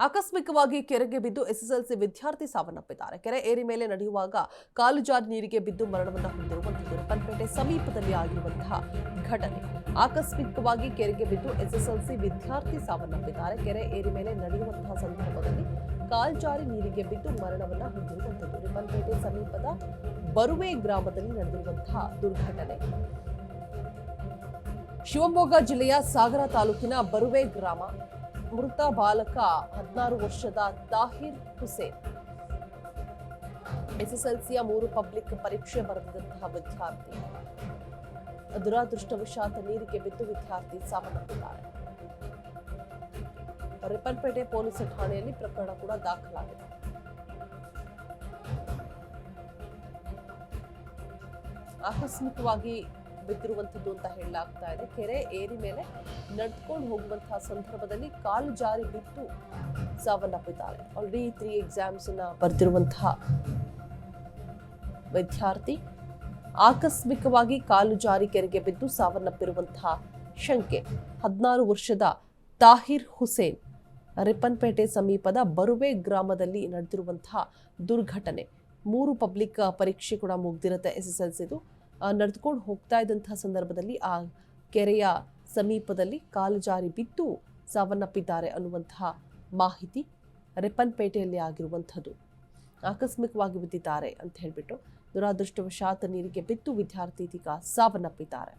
ಆಕಸ್ಮಿಕವಾಗಿ ಕೆರೆಗೆ ಬಿದ್ದು ಎಸ್ಎಸ್ಎಲ್ಸಿ ವಿದ್ಯಾರ್ಥಿ ಸಾವನ್ನಪ್ಪಿದ್ದಾರೆ. ಕೆರೆ ಏರಿ ಮೇಲೆ ನಡೆಯುವಾಗ ಕಾಲು ಜಾರಿ ನೀರಿಗೆ ಬಿದ್ದು ಮರಣವನ್ನು ಹೊಂದಿರುವಂತಹ ರಿಪ್ಪನ್ಪೇಟೆ ಸಮೀಪದಲ್ಲಿ ಆಗಿರುವಂತಹ ಘಟನೆ. ಆಕಸ್ಮಿಕವಾಗಿ ಕೆರೆಗೆ ಬಿದ್ದು ಎಸ್ಎಸ್ಎಲ್ಸಿ ವಿದ್ಯಾರ್ಥಿ ಸಾವನ್ನಪ್ಪಿದ್ದಾರೆ. ಕೆರೆ ಏರಿ ಮೇಲೆ ನಡೆಯುವಂತಹ ಸಂದರ್ಭದಲ್ಲಿ ಕಾಲು ಜಾರಿ ನೀರಿಗೆ ಬಿದ್ದು ಮರಣವನ್ನು ಹೊಂದಿರುವಂತದ್ದು. ರಿಪ್ಪನ್ಪೇಟೆ ಸಮೀಪದ ಬರುವೆ ಗ್ರಾಮದಲ್ಲಿ ನಡೆದಿರುವಂತಹ ದುರ್ಘಟನೆ. ಶಿವಮೊಗ್ಗ ಜಿಲ್ಲೆಯ ಸಾಗರ ತಾಲೂಕಿನ ಬರುವೆ ಗ್ರಾಮ. ಮೃತ ಬಾಲಕ 16 ವರ್ಷದ ತಾಹಿರ್ ಹುಸೇನ್. ಎಸ್ಎಸ್ಎಲ್ಸಿಯ 3 ಪಬ್ಲಿಕ್ ಪರೀಕ್ಷೆ ಬರೆದಿದ್ದಂತಹ ವಿದ್ಯಾರ್ಥಿ. ದುರಾದೃಷ್ಟವಶಾತ್ ನೀರಿಗೆ ಬಿದ್ದು ವಿದ್ಯಾರ್ಥಿ ಸಾವನ್ನಪ್ಪಿದ್ದಾರೆ. ರಿಪ್ಪನ್ಪೇಟೆ ಪೊಲೀಸ್ ಠಾಣೆಯಲ್ಲಿ ಪ್ರಕರಣ ಕೂಡ ದಾಖಲಾಗಿದೆ. ಆಕಸ್ಮಿಕವಾಗಿ ಬಿದ್ದಿರುವಂತದ್ದು ಅಂತ ಹೇಳಲಾಗ್ತಾ ಇದೆ. ಕೆರೆ ಏರಿ ಮೇಲೆ ನಡೆದುಕೊಂಡು ಹೋಗುವಂತಹ ಸಂದರ್ಭದಲ್ಲಿ ಕಾಲು ಜಾರಿ ಬಿದ್ದು ಸಾವನ್ನಪ್ಪಿದ್ದಾರೆ. ಆಲ್ರೆಡಿ 3 ಎಕ್ಸಾಮ್ಸ್ ಬರೆದಿರುವಂತಹ ವಿದ್ಯಾರ್ಥಿ ಆಕಸ್ಮಿಕವಾಗಿ ಕಾಲು ಜಾರಿ ಕೆರೆಗೆ ಬಿದ್ದು ಸಾವನ್ನಪ್ಪಿರುವಂತಹ ಶಂಕೆ. 16 ವರ್ಷದ ತಾಹಿರ್ ಹುಸೇನ್. ರಿಪ್ಪನ್ಪೇಟೆ ಸಮೀಪದ ಬರುವೆ ಗ್ರಾಮದಲ್ಲಿ ನಡೆದಿರುವಂತಹ ದುರ್ಘಟನೆ. 3 ಪಬ್ಲಿಕ್ ಪರೀಕ್ಷೆ ಕೂಡ ಮುಗ್ದಿರುತ್ತೆ. ಎಸ್ಎಸ್ಎಲ್ಸಿದು ನಡೆದುಕೊಂಡು ಹೋಗ್ತಾ ಇದ್ದಂತಹ ಸಂದರ್ಭದಲ್ಲಿ ಆ ಕೆರೆಯ ಸಮೀಪದಲ್ಲಿ ಕಾಲು ಜಾರಿ ಬಿದ್ದು ಸಾವನ್ನಪ್ಪಿದ್ದಾರೆ ಅನ್ನುವಂತಹ ಮಾಹಿತಿ. ರಿಪ್ಪನ್ಪೇಟೆಯಲ್ಲಿ ಆಗಿರುವಂಥದ್ದು. ಆಕಸ್ಮಿಕವಾಗಿ ಬಿದ್ದಿದ್ದಾರೆ ಅಂತ ಹೇಳ್ಬಿಟ್ಟು ದುರಾದೃಷ್ಟವಶಾತ್ ನೀರಿಗೆ ಬಿದ್ದು ವಿದ್ಯಾರ್ಥಿ ಇದೀಗ ಸಾವನ್ನಪ್ಪಿದ್ದಾರೆ.